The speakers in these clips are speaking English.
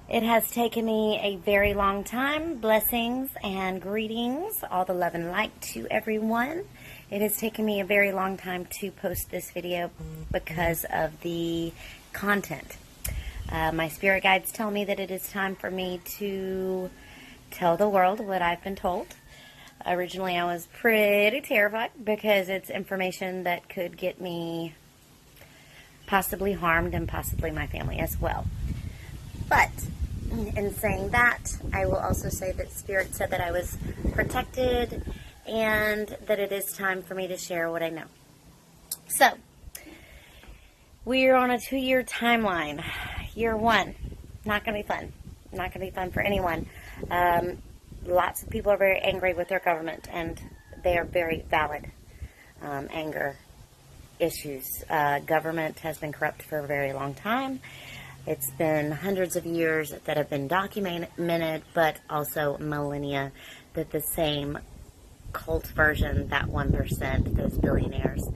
It has taken me a very long time. Blessings and greetings, all the love and light to everyone. It has taken me a very long time to post this video because of the content. My spirit guides tell me that it is time for me to tell the world what I've been told. Originally, I was pretty terrified because it's information that could get me possibly harmed and possibly my family as well. But in saying that, I will also say that Spirit said that I was protected and that it is time for me to share what I know. So, we're on a 2-year timeline. Year 1, not going to be fun. Not going to be fun for anyone. Lots of people are very angry with their government, and they are very valid anger issues. Government has been corrupt for a very long time. It's been hundreds of years that have been documented, but also millennia that the same cult version, that 1%, those billionaires,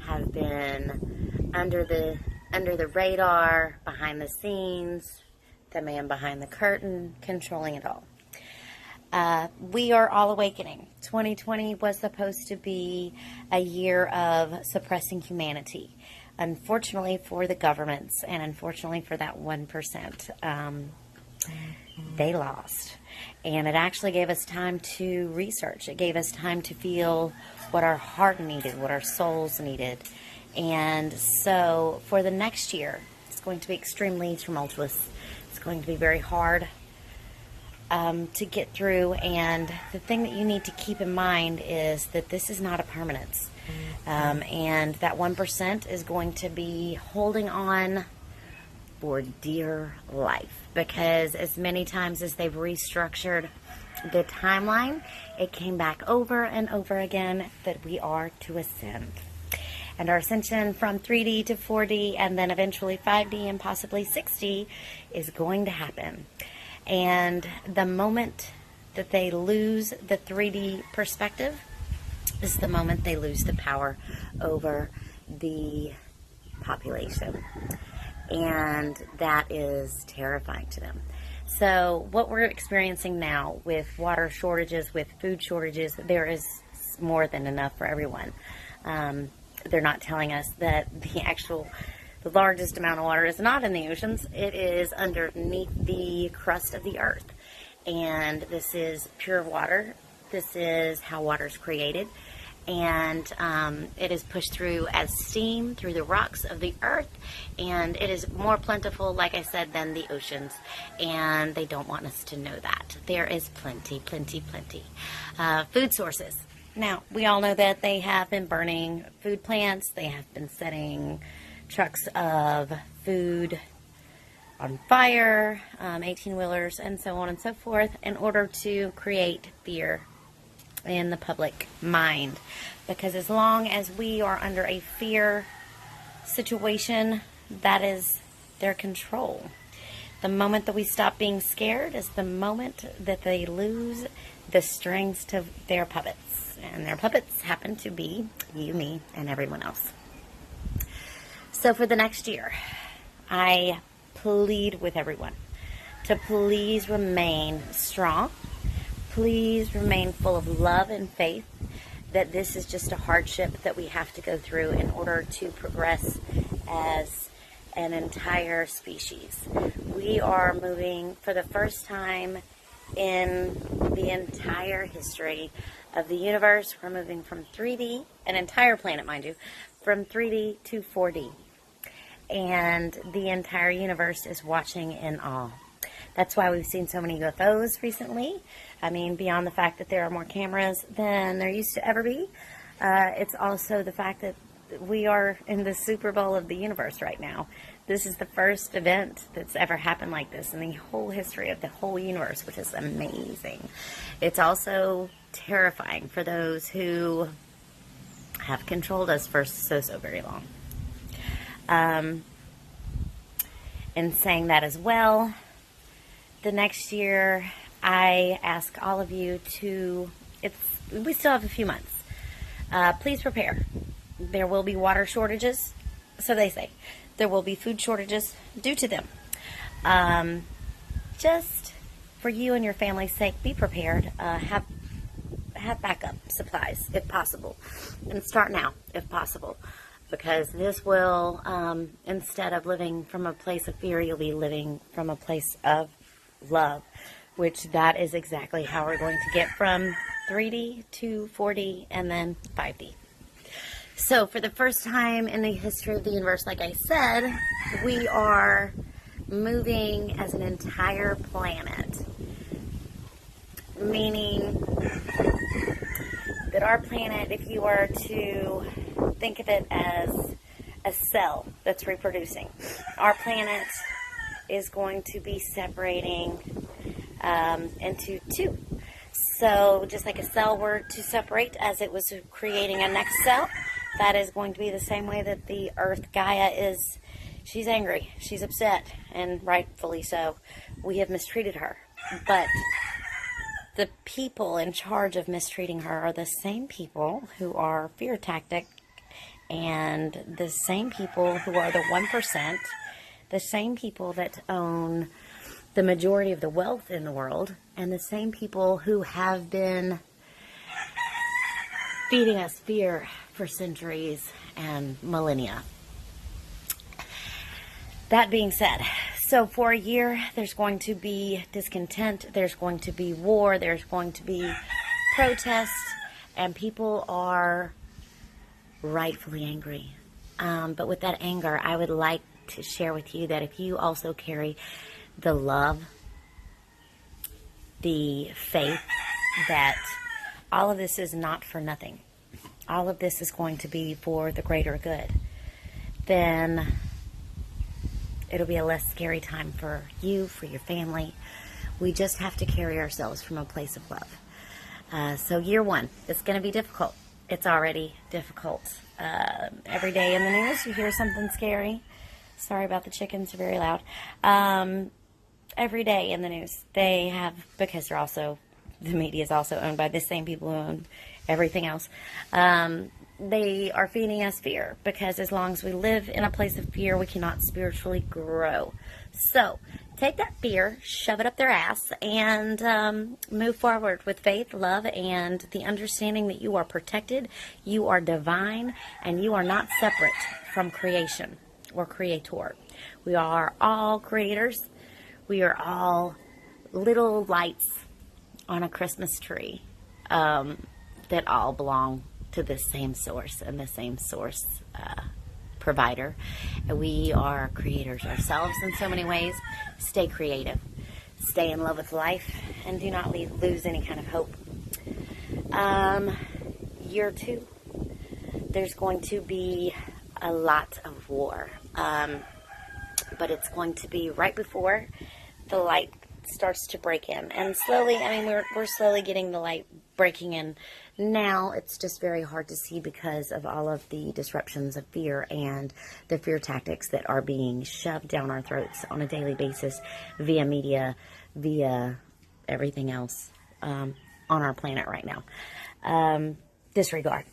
have been under the radar, behind the scenes, the man behind the curtain, controlling it all. We are all awakening. 2020 was supposed to be a year of suppressing humanity. Unfortunately for the governments and unfortunately for that 1%, they lost. And it actually gave us time to research. It gave us time to feel what our heart needed, what our souls needed. And so for the next year, it's going to be extremely tumultuous. It's going to be very hard to get through. And the thing that you need to keep in mind is that this is not a permanence. And that 1% is going to be holding on for dear life, because as many times as they've restructured the timeline, it came back over and over again that we are to ascend. And our ascension from 3D to 4D and then eventually 5D and possibly 6D is going to happen. And the moment that they lose the 3D perspective is the moment they lose the power over the population. And that is terrifying to them. So what we're experiencing now with water shortages, with food shortages, there is more than enough for everyone. They're not telling us that the largest amount of water is not in the oceans. It is underneath the crust of the earth. And this is pure water. This is how water is created. And it is pushed through as steam through the rocks of the earth. And it is more plentiful, like I said, than the oceans. And they don't want us to know that. There is plenty, plenty, plenty. Food sources. Now, we all know that they have been burning food plants. They have been setting trucks of food on fire, 18-wheelers, and so on and so forth, in order to create fear in the public mind. Because as long as we are under a fear situation, that is their control. The moment that we stop being scared is the moment that they lose the strings to their puppets. And their puppets happen to be you, me, and everyone else. So for the next year, I plead with everyone to please remain strong. Please remain full of love and faith that this is just a hardship that we have to go through in order to progress as an entire species. We are moving for the first time in the entire history of the universe. We're moving from 3D, an entire planet, mind you, from 3D to 4D. And the entire universe is watching in awe. That's why we've seen so many UFOs recently. I mean, beyond the fact that there are more cameras than there used to ever be, it's also the fact that we are in the Super Bowl of the universe right now. This is the first event that's ever happened like this in the whole history of the whole universe, which is amazing. It's also terrifying for those who have controlled us for so very long. In saying that as well, the next year, I ask all of you to, we still have a few months. Please prepare. There will be water shortages, so they say. There will be food shortages due to them. just for you and your family's sake, be prepared. Have backup supplies if possible, and start now if possible, because this will, instead of living from a place of fear, you'll be living from a place of love, which that is exactly how we're going to get from 3D to 4D and then 5D. So for the first time in the history of the universe, like I said, we are moving as an entire planet, meaning that our planet, if you were to think of it as a cell that's reproducing, our planet is going to be separating into two. So just like a cell were to separate as it was creating a next cell, that is going to be the same way that the Earth Gaia is. She's angry, she's upset, and rightfully so. We have mistreated her, but the people in charge of mistreating her are the same people who are fear tactic, and the same people who are the 1%, the same people that own the majority of the wealth in the world, and the same people who have been feeding us fear for centuries and millennia. That being said, so for a year, there's going to be discontent, there's going to be war, there's going to be protests, and people are rightfully angry. But with that anger, I would like to share with you that if you also carry the love, the faith, that all of this is not for nothing, all of this is going to be for the greater good, then it'll be a less scary time for you, for your family. We just have to carry ourselves from a place of love. So year one, it's going to be difficult. It's already difficult. Every day in the news, you hear something scary. Sorry about the chickens, they're very loud. Every day in the news, they have, because they're also, the media is also owned by the same people who own everything else. They are feeding us fear, because as long as we live in a place of fear, we cannot spiritually grow. So take that fear, shove it up their ass, and move forward with faith, love, and the understanding that you are protected, you are divine, and you are not separate from creation or creator. We are all creators. We are all little lights on a Christmas tree that all belong to the same source and the same source provider. And we are creators ourselves in so many ways. Stay creative. Stay in love with life, and do not lose any kind of hope. Year two, there's going to be a lot of war. But it's going to be right before the light starts to break in. And slowly, I mean, we're slowly getting the light breaking in. Now it's just very hard to see because of all of the disruptions of fear and the fear tactics that are being shoved down our throats on a daily basis via media, via everything else on our planet right now. Disregard.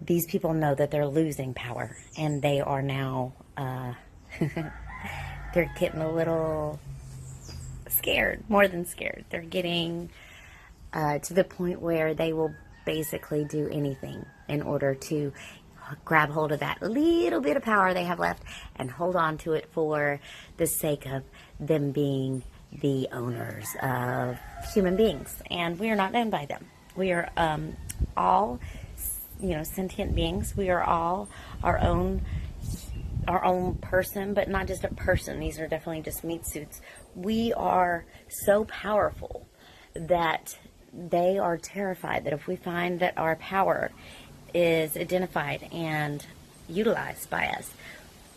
These people know that they're losing power, and they are now, they're getting a little scared, more than scared. They're getting to the point where they will basically do anything in order to grab hold of that little bit of power they have left and hold on to it for the sake of them being the owners of human beings. And we are not owned by them. We are all, sentient beings. We are all our own person, but not just a person. These are definitely just meat suits. We are so powerful that they are terrified that if we find that our power is identified and utilized by us,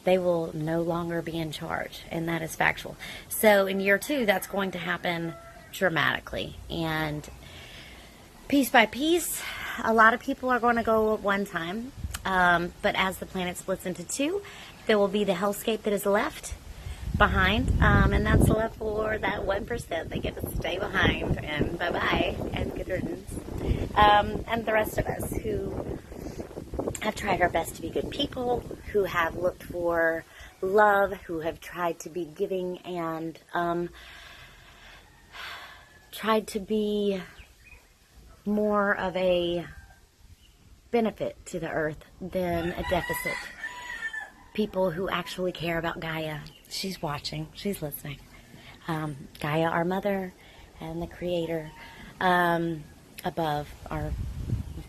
they will no longer be in charge, and that is factual. So in year two, that's going to happen dramatically, and piece by piece, a lot of people are going to go at one time, but as the planet splits into two, there will be the hellscape that is left behind, and that's left for that 1% that get to stay behind, and bye-bye, and good riddance. And the rest of us who have tried our best to be good people, who have looked for love, who have tried to be giving, and tried to be more of a benefit to the earth than a deficit. People who actually care about Gaia. She's watching. She's listening. Gaia, our mother, and the creator above are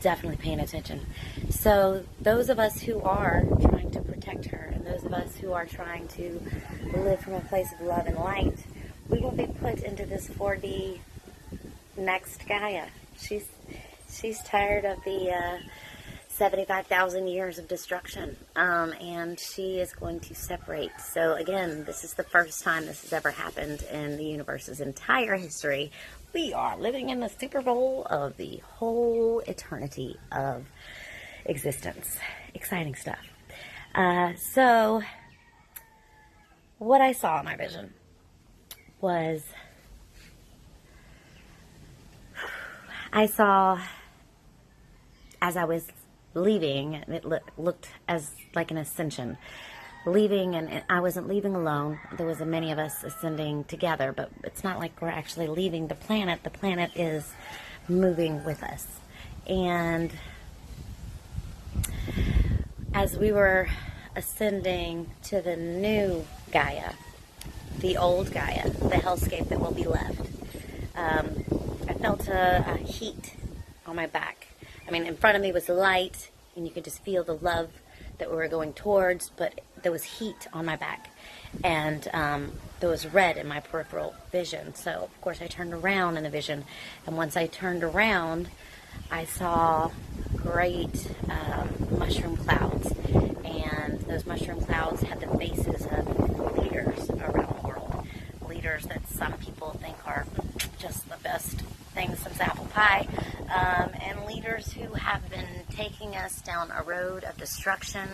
definitely paying attention. So those of us who are trying to protect her, and those of us who are trying to live from a place of love and light, we will be put into this 4D next Gaia. She's tired of the 75,000 years of destruction, and she is going to separate. So again, this is the first time this has ever happened in the universe's entire history. We are living in the Super Bowl of the whole eternity of existence. Exciting stuff. So what I saw in my vision was, I saw, as I was leaving, it looked as like an ascension. Leaving, and I wasn't leaving alone. There was many of us ascending together, but it's not like we're actually leaving the planet. The planet is moving with us. And as we were ascending to the new Gaia, the old Gaia, the hellscape that will be left, I felt a heat on my back. I mean, in front of me was light, and you could just feel the love that we were going towards, but there was heat on my back, and there was red in my peripheral vision. So, of course, I turned around in the vision, and once I turned around, I saw great mushroom clouds, and those mushroom clouds had the faces of leaders around the world. Leaders that some people think are just the best things since apple pie, and leaders who have been taking us down a road of destruction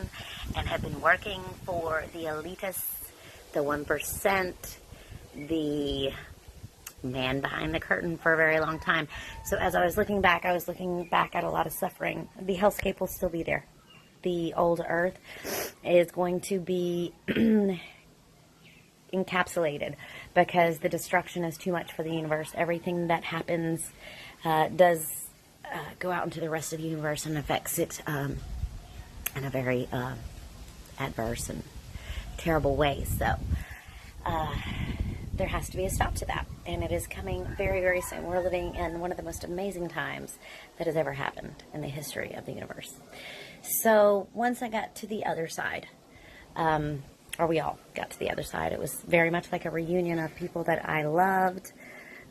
and have been working for the elitists, the 1%, the man behind the curtain for a very long time. So as I was looking back, I was looking back at a lot of suffering. The hellscape will still be there. The old earth is going to be encapsulated because the destruction is too much for the universe. Everything that happens does go out into the rest of the universe and affects it in a very adverse and terrible way. So there has to be a stop to that, and it is coming very, very soon. We're living in one of the most amazing times that has ever happened in the history of the universe. So once I got to the other side, or we all got to the other side, it was very much like a reunion of people that I love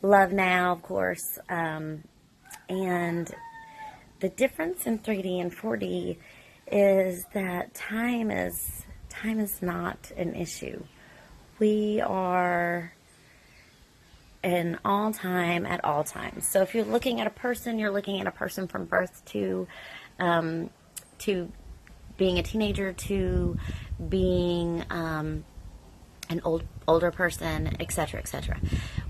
now, of course, and the difference in 3D and 4D is that time is not an issue. We are in all time at all times. So if you're looking at a person, you're looking at a person from birth to being a teenager, to being an older person, etc., etc.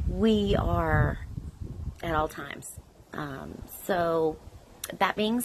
We are at all times. So that being